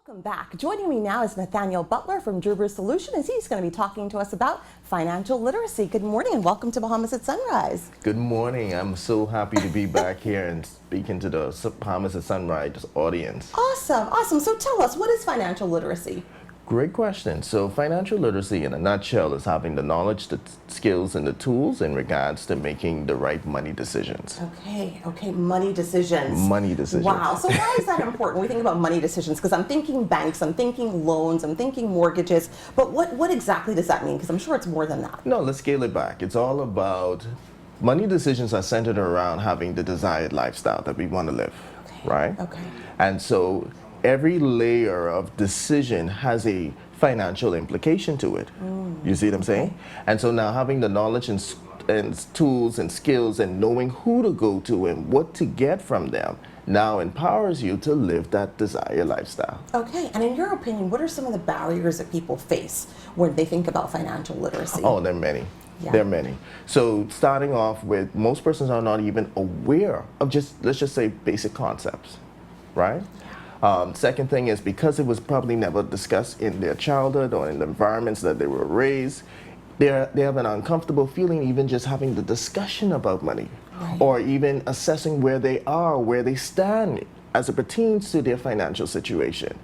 Welcome back. Joining me now is Nathaniel Butler from Druber Solution, as he's going to be talking to us about financial literacy. Good morning and welcome to Bahamas at Sunrise. Good morning. I'm so happy to be back here and speaking to the Bahamas at Sunrise audience. Awesome, awesome. So tell us, what is financial literacy? Great question. So financial literacy in a nutshell is having the knowledge, the skills, and the tools in regards to making the right money decisions. Okay, money decisions. Money decisions. Wow, so why is that important? We think about money decisions because I'm thinking banks, I'm thinking loans, I'm thinking mortgages, but what exactly does that mean? Because I'm sure it's more than that. No, let's scale it back. It's all about money decisions are centered around having the desired lifestyle that we want to live, right? Okay. And so every layer of decision has a financial implication to it. You see what I'm saying? And so now having the knowledge and tools and skills and knowing who to go to and what to get from them now empowers you to live that desired lifestyle. Okay, and in your opinion, what are some of the barriers that people face when they think about financial literacy? Oh, there are many. Yeah. There are many. So starting off with, most persons are not even aware of let's just say basic concepts, right? Second thing is, because it was probably never discussed in their childhood or in the environments that they were raised, they have an uncomfortable feeling even just having the discussion about money, or even assessing where they are, where they stand as it pertains to their financial situation.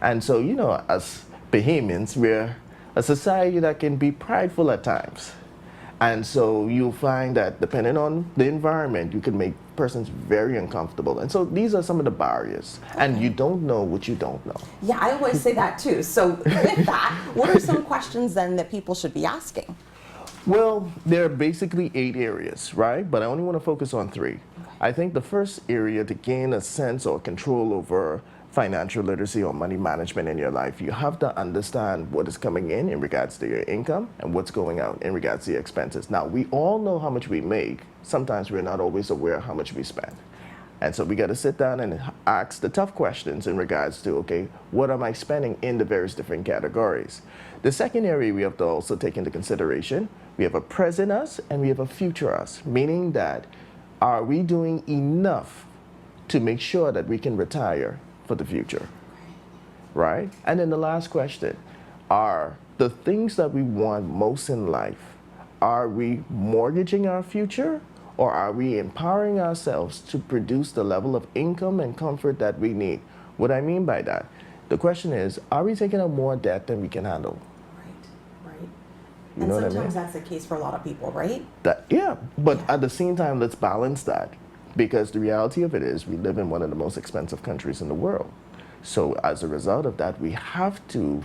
And so, you know, as Bahamians, we're a society that can be prideful at times. And so you'll find that depending on the environment, you can make persons very uncomfortable. And so these are some of the barriers. And you don't know what you don't know. Yeah, I always say that too. So with that, what are some questions then that people should be asking? Well, there are basically 8 areas, right? But I only want to focus on 3. I think the first area to gain a sense or control over financial literacy or money management in your life, you have to understand what is coming in regards to your income and what's going out in regards to your expenses. Now, we all know how much we make. Sometimes we're not always aware how much we spend. And so we got to sit down and ask the tough questions in regards to, okay, what am I spending in the various different categories? The second area we have to also take into consideration, we have a present us and we have a future us, meaning that are we doing enough to make sure that we can retire for the future, right? And then the last question, are the things that we want most in life, are we mortgaging our future, or are we empowering ourselves to produce the level of income and comfort that we need? What I mean by that, the question is, are we taking on more debt than we can handle? Right. You And know what I sometimes mean? that's the case for a lot of people, right? But at the same time, let's balance that. Because the reality of it is, we live in one of the most expensive countries in the world. So as a result of that, we have to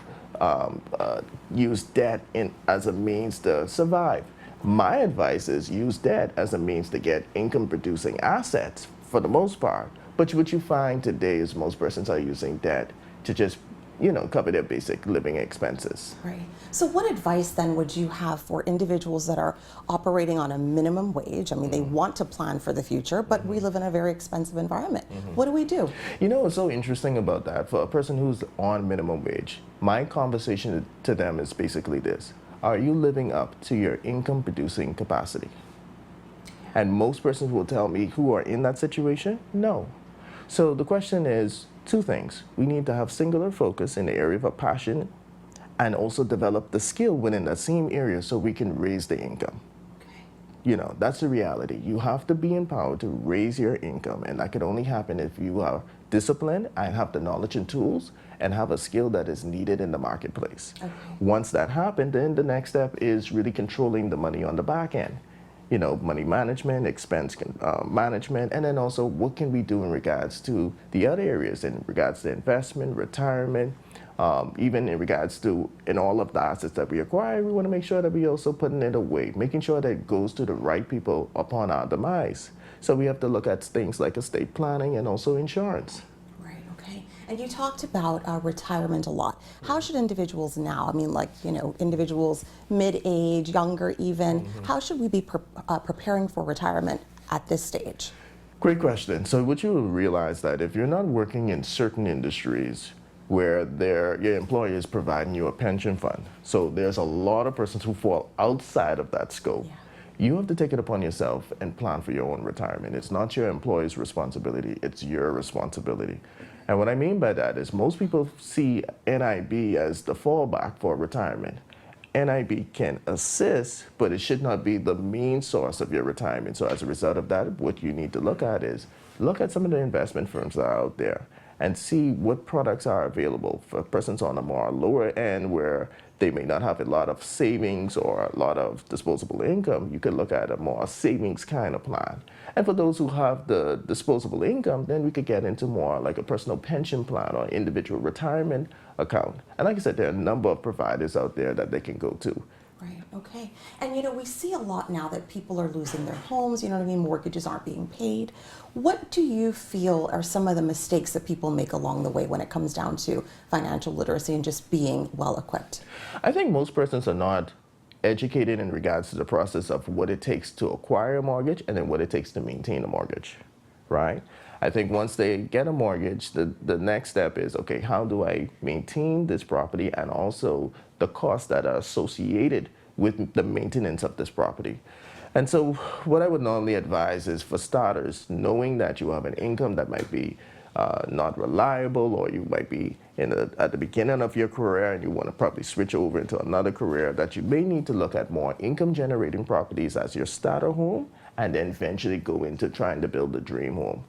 use debt as a means to survive. My advice is use debt as a means to get income-producing assets for the most part. But what you find today is most persons are using debt to just, you know, cover their basic living expenses. Right. So what advice then would you have for individuals that are operating on a minimum wage? I mean, they want to plan for the future, but we live in a very expensive environment. What do we do? You know what's so interesting about that? For a person who's on minimum wage, my conversation to them is basically this. Are you living up to your income producing capacity? And most persons will tell me who are in that situation, no. So the question is 2 things. We need to have singular focus in the area of a passion and also develop the skill within that same area so we can raise the income. You know, that's the reality. You have to be empowered to raise your income, and that can only happen if you are disciplined and have the knowledge and tools and have a skill that is needed in the marketplace. Once that happens, then the next step is really controlling the money on the back end. You know, money management, expense management, and then also what can we do in regards to the other areas in regards to investment, retirement, even in regards to in all of the assets that we acquire, we want to make sure that we also putting it away, making sure that it goes to the right people upon our demise. So we have to look at things like estate planning and also insurance. Right, okay. And you talked about retirement a lot. How should individuals now, I mean, like, you know, individuals mid-age, younger even, how should we be preparing for retirement at this stage? Great question. So what you will realize that if you're not working in certain industries where your employer is providing you a pension fund, so there's a lot of persons who fall outside of that scope. You have to take it upon yourself and plan for your own retirement. It's not your employer's responsibility, it's your responsibility. And what I mean by that is most people see NIB as the fallback for retirement. NIB can assist, but it should not be the main source of your retirement. So as a result of that, what you need to look at is look at some of the investment firms that are out there and see what products are available for persons on a more lower end where they may not have a lot of savings or a lot of disposable income. You could look at a more savings kind of plan. And for those who have the disposable income, then we could get into more like a personal pension plan or individual retirement account. And like I said, there are a number of providers out there that they can go to. Right, okay. And we see a lot now that people are losing their homes, mortgages aren't being paid. What do you feel are some of the mistakes that people make along the way when it comes down to financial literacy and just being well equipped? I think most persons are not educated in regards to the process of what it takes to acquire a mortgage and then what it takes to maintain a mortgage, right? I think once they get a mortgage, the next step is, okay, how do I maintain this property and also the costs that are associated with the maintenance of this property. And so what I would normally advise is, for starters, knowing that you have an income that might be not reliable, or you might be at the beginning of your career and you want to probably switch over into another career, that you may need to look at more income generating properties as your starter home and then eventually go into trying to build a dream home.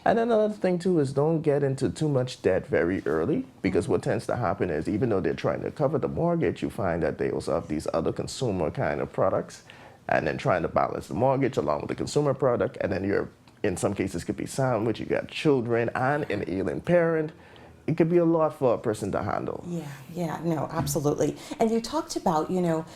And another thing too is don't get into too much debt very early, because what tends to happen is even though they're trying to cover the mortgage, you find that they also have these other consumer kind of products, and then trying to balance the mortgage along with the consumer product, and then you're, in some cases, could be sandwiched. You got children and an ailing parent. It could be a lot for a person to handle. Yeah, no, absolutely. And you talked about,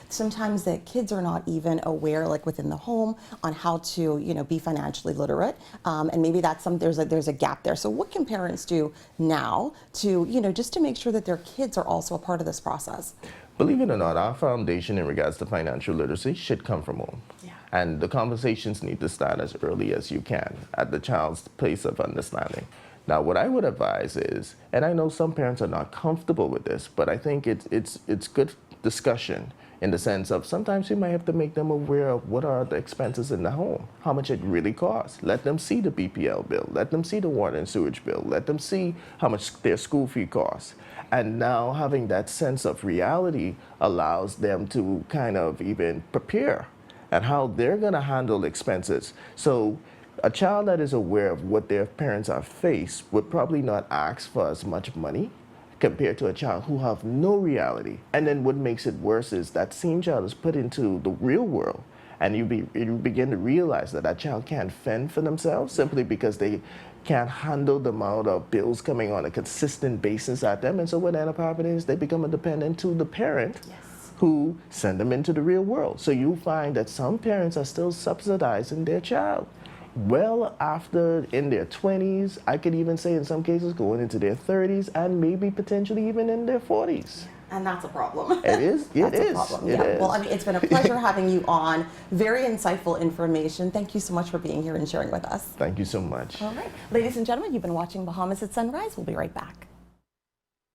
sometimes that kids are not even aware, like within the home, on how to, be financially literate. And maybe there's a gap there. So what can parents do now to, just to make sure that their kids are also a part of this process? Believe it or not, our foundation in regards to financial literacy should come from home. Yeah. And the conversations need to start as early as you can at the child's place of understanding. Now, what I would advise is, and I know some parents are not comfortable with this, but I think it's good discussion in the sense of sometimes you might have to make them aware of what are the expenses in the home, how much it really costs. Let them see the BPL bill, let them see the water and sewage bill, let them see how much their school fee costs. And now having that sense of reality allows them to kind of even prepare and how they're going to handle expenses. So a child that is aware of what their parents are faced would probably not ask for as much money compared to a child who have no reality. And then what makes it worse is that same child is put into the real world, and you begin to realize that that child can't fend for themselves simply because they can't handle the amount of bills coming on a consistent basis at them. And so what ends up happening is they become a dependent to the parent. Yes. Who send them into the real world. So you find that some parents are still subsidizing their child well after in their 20s, I could even say in some cases going into their 30s, and maybe potentially even in their 40s. And that's a problem. It is. That's a problem. It is. Well, it's been a pleasure having you on. Very insightful information. Thank you so much for being here and sharing with us. Thank you so much. All right. Ladies and gentlemen, you've been watching Bahamas at Sunrise. We'll be right back.